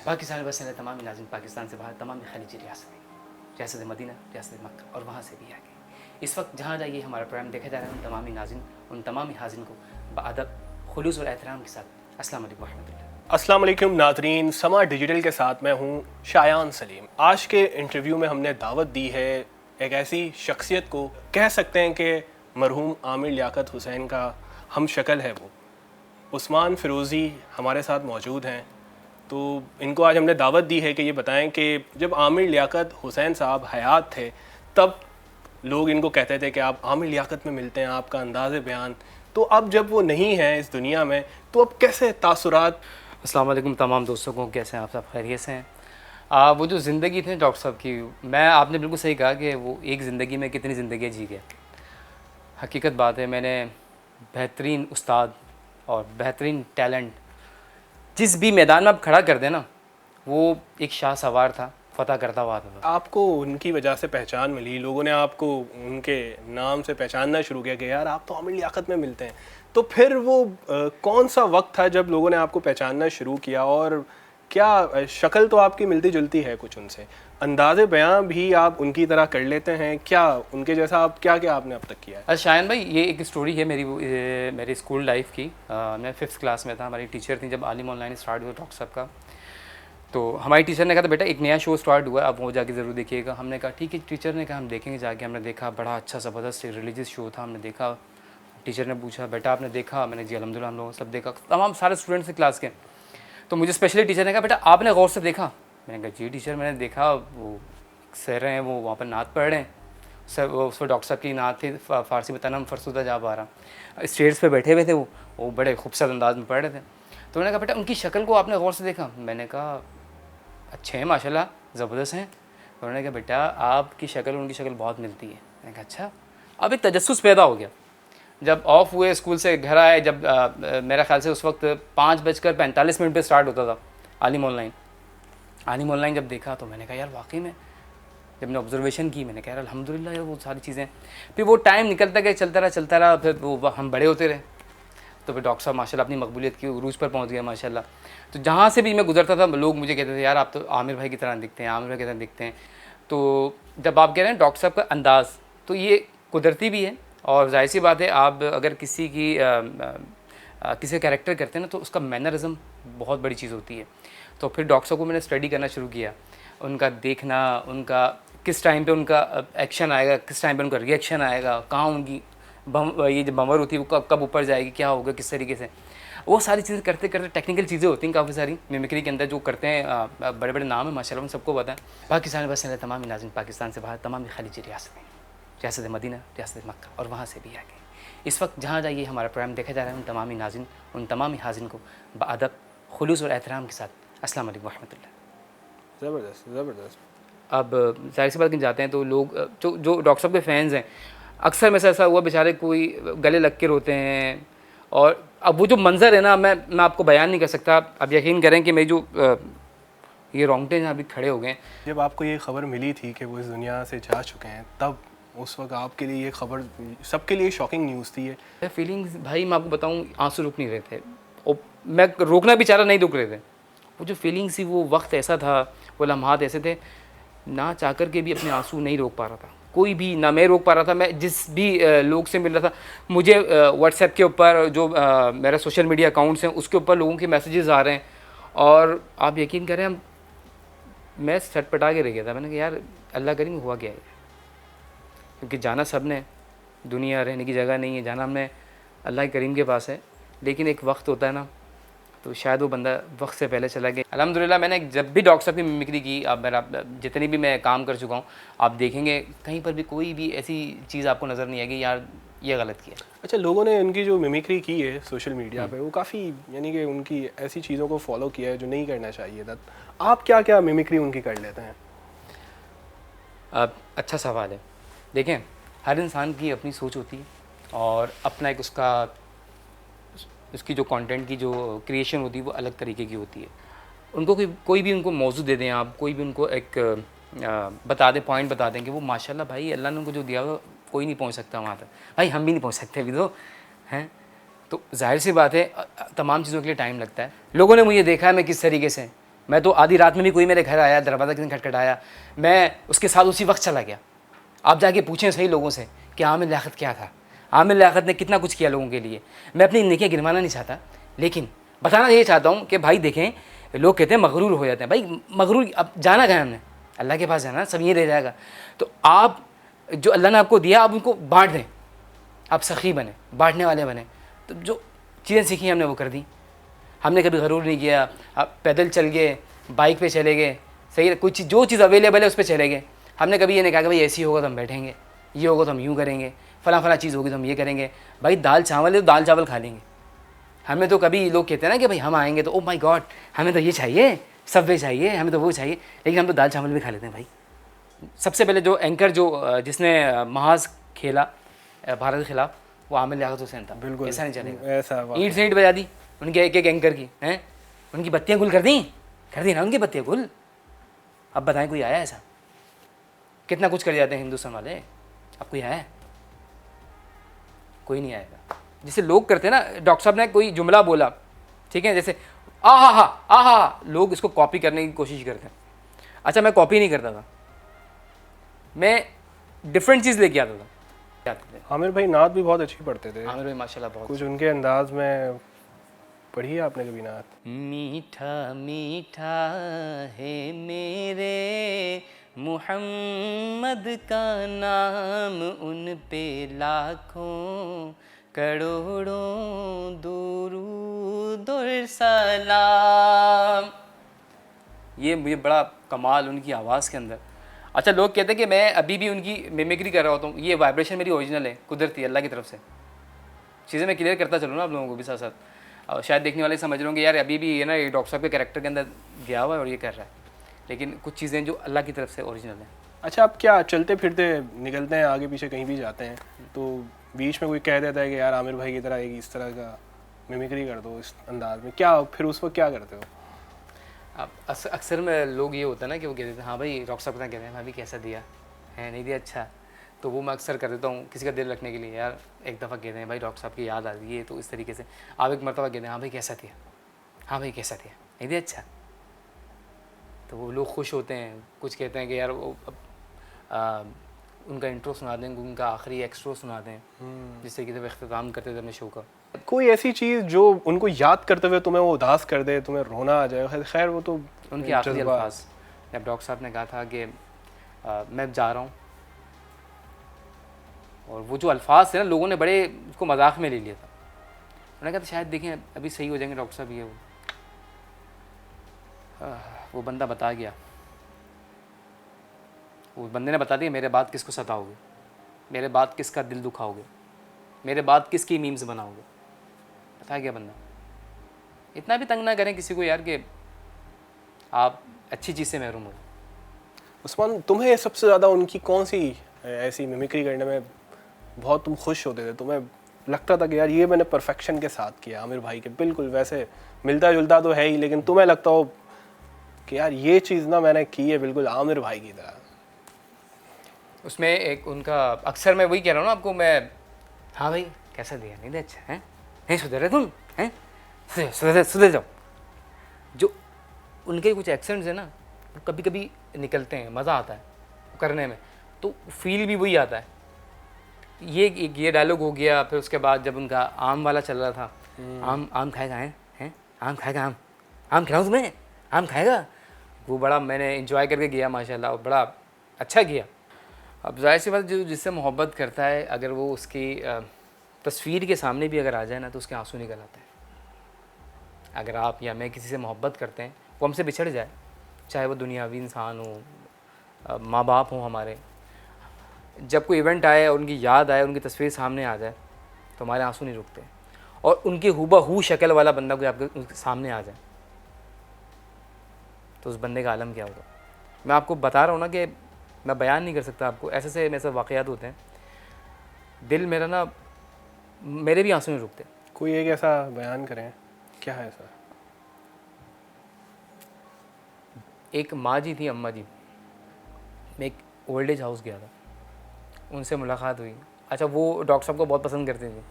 पाकिस्तान बस तमाम नाज़रीन पाकिस्तान से बाहर तमाम खलीजी रियासतें, रियासत मदीना, रियासत मक्का और वहाँ से भी आगे इस वक्त जहाँ जाइए हमारा प्रोग्राम देखा जा रहा है, उन तमामी नाज़रीन, उन तमामी हाज़िन को बअदब, खुलूस और एहतराम के साथ अस्सलाम वालेकुम रहमतुल्लाह। अस्सलाम वालेकुम नाज़रीन, समा डिजिटल के साथ मैं हूँ शायान सलीम। आज के इंटरव्यू में हमने दावत दी है एक ऐसी शख्सियत को, कह सकते हैं कि मरहूम आमिर लियाकत हुसैन का हम शक्ल है वो। उस्मान फ़िरोज़ी हमारे साथ मौजूद हैं, तो इनको आज हमने दावत दी है कि ये बताएं कि जब आमिर लियाकत हुसैन साहब हयात थे तब लोग इनको कहते थे कि आप आमिर लियाकत में मिलते हैं, आपका अंदाज़ बयान। तो अब जब वो नहीं है इस दुनिया में तो अब कैसे तासुरात। अस्सलाम वालेकुम तमाम दोस्तों को, कैसे हैं आप सब? खैरियत से हैं? वो जो ज़िंदगी थी डॉक्टर साहब की, मैं आपने बिल्कुल सही कहा कि वो एक ज़िंदगी में कितनी ज़िंदगी जी गए। हकीकत बात है, मैंने बेहतरीन उस्ताद और बेहतरीन टैलेंट जिस भी मैदान में आप खड़ा कर दें ना, वो एक शाह सवार था, फ़तह करता हुआ आता था। आपको उनकी वजह से पहचान मिली, लोगों ने आपको उनके नाम से पहचानना शुरू किया कि यार आप तो आमिर लियाकत में मिलते हैं। तो फिर वो कौन सा वक्त था जब लोगों ने आपको पहचानना शुरू किया, और क्या शक्ल तो आपकी मिलती जुलती है कुछ उनसे, अंदाज़े बयां भी आप उनकी तरह कर लेते हैं, क्या उनके जैसा आप क्या क्या आपने अब तक किया है? अच्छा शायन भाई, ये एक स्टोरी है मेरी स्कूल लाइफ की। मैं 5th क्लास में था, हमारी टीचर थी जब आलिम ऑनलाइन स्टार्ट हुआ डॉक्टर साहब का। तो हमारी टीचर ने कहा था बेटा एक नया शो स्टार्ट हुआ है, आप वो जाके ज़रूर देखिएगा। हमने कहा ठीक है। टीचर ने कहा हम देखेंगे जाके। हमने देखा, बड़ा अच्छा ज़बरदस्त रिलीजियस शो था, हमने देखा। टीचर ने पूछा बेटा आपने देखा? मैंने जी अल्हम्दुलिल्लाह हम लोगों सब देखा, तमाम सारे स्टूडेंट्स थे क्लास के। तो मुझे स्पेशली टीचर ने कहा बेटा आपने गौर से देखा? मैंने कहा जी टीचर मैंने देखा, वो सर हैं वो वहाँ पर नात पढ़ रहे हैं। सर वो उस पर डॉक्टर साहब की नात थी, फ़ारसी में तनम फरसुदा जा पा रहा। स्टेज पे बैठे हुए थे, वो बड़े खूबसूरत अंदाज में पढ़ रहे थे। तो मैंने कहा बेटा उनकी शक्ल को आपने गौर से देखा? मैंने कहा अच्छे हैं माशाल्लाह, ज़बरदस्त हैं। उन्होंने कहा बेटा आपकी शक्ल उनकी शक्ल बहुत मिलती है। मैंने कहा अच्छा। अब एक तजस्सुस पैदा हो गया। जब ऑफ हुए स्कूल से घर आए, जब मेरा ख्याल से उस वक्त 5:45 पे स्टार्ट होता था आलिम ऑनलाइन जब देखा तो मैंने कहा यार वाकई में, जब मैंने ऑब्जर्वेशन की मैंने कहा यार अल्हम्दुलिल्लाह यार वो सारी चीज़ें। फिर वो टाइम निकलता गया, चलता रहा। फिर वो हम बड़े होते रहे, तो फिर डॉक्टर साहब माशाल्लाह अपनी मकबूलियत की उरूज पर पहुंच गया माशाल्लाह। तो जहाँ से भी मैं गुजरता था लोग मुझे कहते थे यार आप तो आमिर भाई की तरह दिखते हैं, आमिर भाई की तरह दिखते हैं। तो जब आप कह रहे हैं डॉक्टर साहब का अंदाज़, तो ये कुदरती भी है और जाहिर सी बात है, आप अगर किसी का कैरेक्टर करते हैं ना तो उसका मैनरिज्म बहुत बड़ी चीज़ होती है। तो फिर डॉक्टर साहब को मैंने स्टडी करना शुरू किया, उनका देखना, उनका किस टाइम पे उनका एक्शन आएगा, किस टाइम पे उनका रिएक्शन आएगा, कहाँ उनकी ये जो बमर होती है वो कब ऊपर जाएगी, क्या होगा, किस तरीके से। वो सारी चीज़ें करते करते टेक्निकल चीज़ें होती हैं काफ़ी सारी मिमिक्री के अंदर जो करते हैं। बड़े बड़े नाम हैं माशाल्लाह, उन सबको पता है। पाकिस्तान बस तमाम नाज़रीन पाकिस्तान से बाहर तमाम खलीजी रियासतें, रियासत मदीना, रियासत मक्का और वहाँ से भी आगे इस वक्त जहाँ जाइए हमारा प्रोग्राम देखा जा रहा है, उन तमामी नाज़रीन, उन तमामी हाज़िन को बअदब, खुलूस और एहतराम के साथ अस्सलाम वालेकुम रहमतुल्लाह। ज़बरदस्त ज़बरदस्त। अब ज़ाहिर सी बात कहीं जाते हैं तो लोग जो डॉक्टर साहब के फ़ैन्स हैं, अक्सर में से ऐसा हुआ बेचारे कोई गले लग के रोते हैं। और अब वो जो मंज़र है ना, मैं आपको बयान नहीं कर सकता। अब यकीन करें कि मेरी जो ये रोंगटे यहाँ अभी खड़े हो गए। जब आपको ये खबर मिली थी कि वो इस दुनिया से जा चुके हैं, तब उस वक्त आपके लिए ये खबर सबके लिए शॉकिंग न्यूज़ थी ये? फीलिंग्स भाई मैं आपको बताऊँ, आंसू रुक नहीं रहे थे और मैं रोकना भी चाह रहा, नहीं रुक रहे थे। वो जो फीलिंग्स थी, वो वक्त ऐसा था, वो लम्हात ऐसे थे, ना चाह कर के भी अपने आंसू नहीं रोक पा रहा था कोई भी, ना मैं रोक पा रहा था। मैं जिस भी लोग से मिल रहा था, मुझे व्हाट्सएप के ऊपर जो मेरा सोशल मीडिया अकाउंट्स हैं उसके ऊपर लोगों के मैसेजेस आ रहे हैं, और आप यकीन करें मैं छटपटा के रह गया था। मैंने कहा यार अल्लाह करीम हुआ क्या है, क्योंकि जाना सब ने, दुनिया रहने की जगह नहीं है, जाना हमने अल्लाह करीम के पास है। लेकिन एक वक्त होता है ना, तो शायद वो बंदा वक्त से पहले चला गया। अल्हम्दुलिल्लाह मैंने जब भी डॉक्टर साहब की मिमिक्री की, अब मेरा जितनी भी मैं काम कर चुका हूँ, आप देखेंगे कहीं पर भी कोई भी ऐसी चीज़ आपको नज़र नहीं आएगी यार ये गलत किया। अच्छा, लोगों ने उनकी जो मिमिक्री की है सोशल मीडिया पे, वो काफ़ी, यानी कि उनकी ऐसी चीज़ों को फॉलो किया है जो नहीं करना चाहिए था। आप क्या क्या मिमिक्री उनकी कर लेते हैं? अच्छा सवाल है। देखें, हर इंसान की अपनी सोच होती है और अपना एक उसकी जो कंटेंट की जो क्रिएशन होती है वो अलग तरीके की होती है। उनको कोई भी उनको मौजू दे दें, आप कोई भी उनको एक बता दें, पॉइंट बता दें कि वो माशाल्लाह भाई अल्लाह ने उनको जो दिया हुआ कोई नहीं पहुंच सकता वहाँ तक। भाई हम भी नहीं पहुंच सकते अभी तो हैं। तो जाहिर सी बात है तमाम चीज़ों के लिए टाइम लगता है। लोगों ने मुझे देखा है मैं किस तरीके से मैं तो आधी रात में भी कोई मेरे घर आया, दरवाज़ा किसी ने खटखटाया, मैं उसके साथ उसी वक्त चला गया। आप जाके पूछें सही लोगों से कि आमिर लियाकत क्या था, आमिर लियाकत ने कितना कुछ किया लोगों के लिए। मैं अपनी नेकियां गिनवाना नहीं चाहता, लेकिन बताना ये चाहता हूँ कि भाई देखें, लोग कहते हैं मगरूर हो जाते हैं। भाई मगरूर, अब जाना गया हमने, अल्लाह के पास जाना, सब ये दे जाएगा। तो आप जो अल्लाह ने आपको दिया, आप उनको बांट दें, आप सखी बने, बांटने वाले बने। तो जो चीज़ें सीखी हमने वो कर दी। हमने कभी गरूर नहीं किया, आप पैदल चल गए, बाइक पे चले गए, सही है, कोई चीज़ जो चीज़ अवेलेबल है उस पर चले गए। हमने कभी ये नहीं कहा कि भाई ऐसी होगा तो हम बैठेंगे, ये होगा तो हम यूँ करेंगे, फला चीज़ होगी तो हम ये करेंगे। भाई दाल चावल है तो दाल चावल खा लेंगे। हमें तो कभी लोग कहते हैं ना कि भाई हम आएंगे तो ओ माय गॉड हमें तो ये चाहिए, सबवे चाहिए, हमें तो वो चाहिए, लेकिन हम तो दाल चावल भी खा लेते हैं भाई। सबसे पहले जो एंकर जिसने महाज खेला भारत के खिलाफ, वो आमिर लियाकत हुसैन था। बिल्कुल, ऐसा नहीं चलेगा। ऐसा ईंट से ईंट बजा दी उनके एक एक एंकर की, हैं, उनकी बत्तियाँ गुल कर दी ना उनकी बत्तियाँ गुल। अब बताएं कोई आया ऐसा? कितना कुछ कर जाते हैं हिंदुस्तान वाले, अब कोई आया? कोई नहीं आएगा। जिसे लोग करते हैं ना, डॉक्टर साहब ने कोई जुमला बोला, ठीक है, जैसे आ लोग इसको कॉपी करने की कोशिश करते हैं। अच्छा, मैं कॉपी नहीं करता था, मैं डिफरेंट चीज़ लेके आता था। आमिर भाई नात भी बहुत अच्छी पढ़ते थे। आमिर भाई माशाल्लाह बहुत कुछ उनके अंदाज में पढ़ी है आपने कभी नात? मीठा मीठा है मेरे मुहम्मद का नाम, उन पे लाखों करोड़ों दुरूद और सलाम। ये मुझे बड़ा कमाल उनकी आवाज़ के अंदर। अच्छा, लोग कहते हैं कि मैं अभी भी उनकी मिमिक्री कर रहा होता हूँ। ये वाइब्रेशन मेरी ओरिजिनल है, कुदरती, अल्लाह की तरफ से। चीज़ें मैं क्लियर करता चलूँ ना आप लोगों को भी साथ साथ। और शायद देखने वाले समझ रहे होंगे यार अभी भी ये ना ये डॉक्टर साहब के कैरेक्टर के अंदर गया हुआ है और ये कर रहा है, लेकिन कुछ चीज़ें जो अल्लाह की तरफ से ओरिजिनल है। अच्छा, आप क्या चलते फिरते निकलते हैं, आगे पीछे कहीं भी जाते हैं तो बीच में कोई कह देता है कि यार आमिर भाई की तरह एक इस तरह का मिमिक्री कर दो इस अंदाज में, क्या फिर उस वक्त क्या करते हो? अब अक्सर में लोग ये होता है ना कि वो कहते हैं हाँ भाई डॉक्टर साहब कहते हैं भाभी कैसा दिया है, नहीं दिया अच्छा, तो वो मैं अक्सर कर देता हूँ किसी का दिल रखने के लिए। यार एक दफ़ा कहते हैं भाई डॉक्टर साहब की याद आ रही है, तो इस तरीके से आप एक मरतबा कहते हैं हाँ भाई कैसा दिया, हाँ भाई कैसा दिया, नहीं दिया अच्छा, तो वो लोग खुश होते हैं। कुछ कहते हैं कि यार वो उनका इंट्रो सुना दें, उनका आखिरी एक्सट्रो सुना दें, जिस तरीके से वो अख्ताम करते थे अपने शो का। कोई ऐसी चीज़ जो उनको याद करते हुए तुम्हें वो उदास कर दे, तुम्हें रोना आ जाए? खैर वो तो उनके आखिरी अल्फाज, जब डॉक्टर साहब ने कहा था कि मैं जा रहा हूँ, और वो जो अल्फाज थे ना लोगों ने बड़े उसको मजाक में ले लिया था। उन्होंने कहा था शायद देखें अभी सही हो जाएंगे डॉक्टर साहब, ये वो बंदा बता गया, वो बंदे ने बता दिया मेरे बाद किसको सताओगे, मेरे बाद किसका दिल दुखाओगे, मेरे बाद किसकी मीम्स बनाओगे, बता गया बंदा। इतना भी तंग ना करें किसी को यार कि आप अच्छी चीज़ से महरूम हो। उस्मान, तुम्हें सबसे ज़्यादा उनकी कौन सी ऐसी मिमिक्री करने में बहुत तुम खुश होते थे, तुम्हें लगता था कि यार ये मैंने परफेक्शन के साथ किया आमिर भाई के, बिल्कुल वैसे मिलता जुलता तो है ही, लेकिन तुम्हें लगता हो कि यार ये चीज़ ना मैंने की है बिल्कुल आमिर भाई की तरह? उसमें एक उनका, अक्सर मैं वही कह रहा हूँ ना आपको, मैं हाँ भाई कैसा दिया, नहीं दिया अच्छा है, नहीं सुधर रहे तुम हैं, सुधर जाओ। जो उनके कुछ एक्सेंट्स है ना वो कभी कभी निकलते हैं, मज़ा आता है करने में, तो फील भी वही आता है। ये डायलॉग हो गया। फिर उसके बाद जब उनका आम वाला चल रहा था, आम खाएगा हैं, आम खाएगा, आम खिलाऊं तुम्हें, आम खाएगा, वो बड़ा मैंने इंजॉय करके गया माशाल्लाह, और बड़ा अच्छा किया। अब जाहिर सी बात, जो जिससे मोहब्बत करता है अगर वो उसकी तस्वीर के सामने भी अगर आ जाए ना तो उसके आंसू निकल आते हैं। अगर आप या मैं किसी से मोहब्बत करते हैं, वो हमसे बिछड़ जाए, चाहे वो दुनियावी इंसान हो, माँ बाप हो हमारे, जब कोई इवेंट आए और उनकी याद आए, उनकी तस्वीर सामने आ जाए तो हमारे आंसू नहीं रुकते। और उनकी हुबहू शक्ल वाला बंदा कोई आपके सामने आ जाए तो उस बंदे का आलम क्या होगा। मैं आपको बता रहा हूँ ना कि मैं बयान नहीं कर सकता आपको, ऐसे से मेरे साथ वाक़यात होते हैं, दिल मेरा ना, मेरे भी आंसू नहीं रुकते। कोई एक ऐसा बयान करें, क्या है ऐसा? एक माँ जी थी, अम्मा जी, मैं एक ओल्ड एज हाउस गया था, उनसे मुलाकात हुई। अच्छा, वो डॉक्टर साहब को बहुत पसंद करते थे।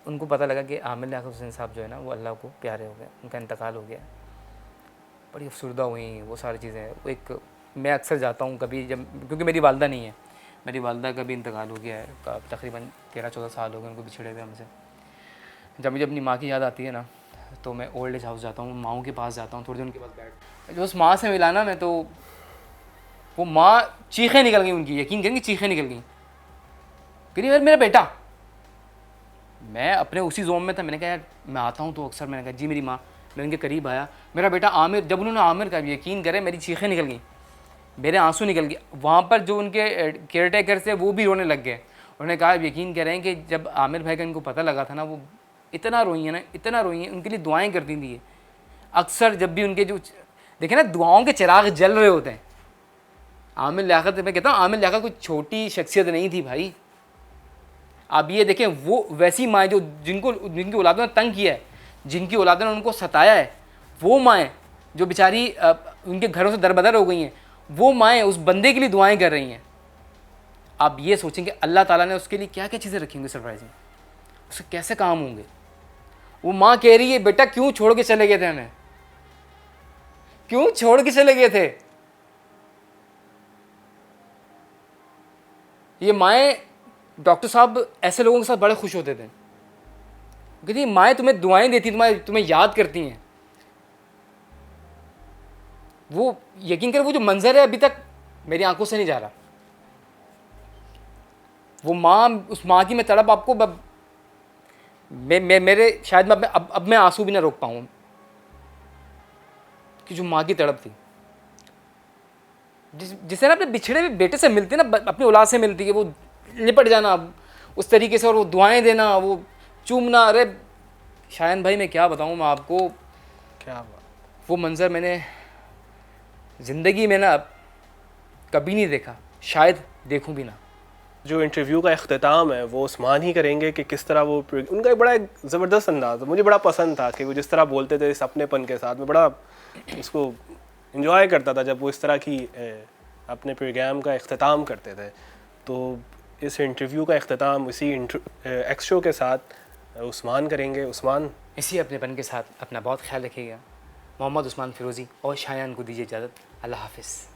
उनको पता लगा कि आमिर लियाकत हुसैन साहब जो है ना वो अल्लाह को प्यारे हो गए, उनका इंतकाल हो गया। बड़ी अफसरदा हुई वो सारी चीज़ें। वो एक मैं अक्सर जाता हूँ कभी जब, क्योंकि मेरी वालदा नहीं है, मेरी वालदा का भी इंतकाल हो गया है, तकरीबन 13-14 साल हो गए उनको बिछड़े हुए हमसे। जब मुझे अपनी माँ की याद आती है ना, तो मैं ओल्ड एज हाउस जाता हूँ, माँओं के पास जाता हूँ, थोड़ी देर उनके पास बैठ, जो उस माँ से मिला ना मैं, तो वो माँ चीखें निकल गई उनकी, यकीन करेंगे चीखें निकल गई, कह यार मेरा बेटा। मैं अपने उसी जोन में था, मैंने कहा यार मैं आता हूँ तो अक्सर, मैंने कहा जी मेरी माँ, मैं उनके करीब आया, मेरा बेटा आमिर। जब उन्होंने आमिर का, यकीन करें मेरी चीखें निकल गई, मेरे आंसू निकल गए। वहाँ पर जो उनके केयर टेकर थे वो भी रोने लग गए। उन्होंने कहा यकीन करें कि जब आमिर भाई का इनको पता लगा था ना, वो इतना रोई है ना, इतना रोई है, उनके लिए दुआएं करती थी। अक्सर जब भी उनके जो देखे ना दुआओं के चिराग जल रहे होते हैं। आमिर लियाकत, मैं कहता हूँ आमिर लियाकत कोई छोटी शख्सियत नहीं थी भाई। आप ये देखें, वो वैसी माएँ जो जिनकी औलादों ने तंग किया है, जिनकी औलादों ने उनको सताया है, वो माएँ जो बेचारी उनके घरों से दरबदर हो गई हैं, वो माएँ उस बंदे के लिए दुआएं कर रही हैं। आप ये सोचें कि अल्लाह ताला ने उसके लिए क्या क्या चीज़ें रखी होंगी सरप्राइजिंग, उसके कैसे काम होंगे। वो माँ कह रही है बेटा क्यों छोड़ के चले गए थे हमें, क्यों छोड़ के चले गए थे। ये माएँ, डॉक्टर साहब ऐसे लोगों के साथ बड़े खुश होते थे, क्योंकि माएँ तुम्हें दुआएं देती, तुम्हें याद करती हैं। वो यकीन कर, वो जो मंजर है अभी तक मेरी आंखों से नहीं जा रहा। वो माँ, उस माँ की मैं तड़प आपको मेरे शायद मैं अब मैं आंसू भी ना रोक पाऊँ, कि जो माँ की तड़प थी, जिसे ना अपने बिछड़े हुए बेटे से मिलती है ना, अपनी औलाद से मिलती है, वो लिपट जाना उस तरीके से, और वो दुआएं देना, वो चूमना। अरे शायन भाई मैं क्या बताऊँ मैं आपको, क्या बात। वो मंज़र मैंने ज़िंदगी में ना कभी नहीं देखा, शायद देखूं भी ना। जो इंटरव्यू का इख्तिताम है वो उस्मान ही करेंगे कि किस तरह वो, उनका एक बड़ा ज़बरदस्त अंदाज़ है, मुझे बड़ा पसंद था कि वो जिस तरह बोलते थे इस अपनेपन के साथ, मैं बड़ा उसको इन्जॉय करता था जब वो इस तरह की अपने प्रोग्राम का इख्तिताम करते थे। तो इस इंटरव्यू का इख्तिताम इसी एक्स शो के साथ उस्मान करेंगे। उस्मान, इसी अपनेपन के साथ अपना बहुत ख्याल रखिएगा। मोहम्मद उस्मान फ़िरोज़ी और शायान को दीजिए इजाज़त। अल्लाह हाफ़िज़।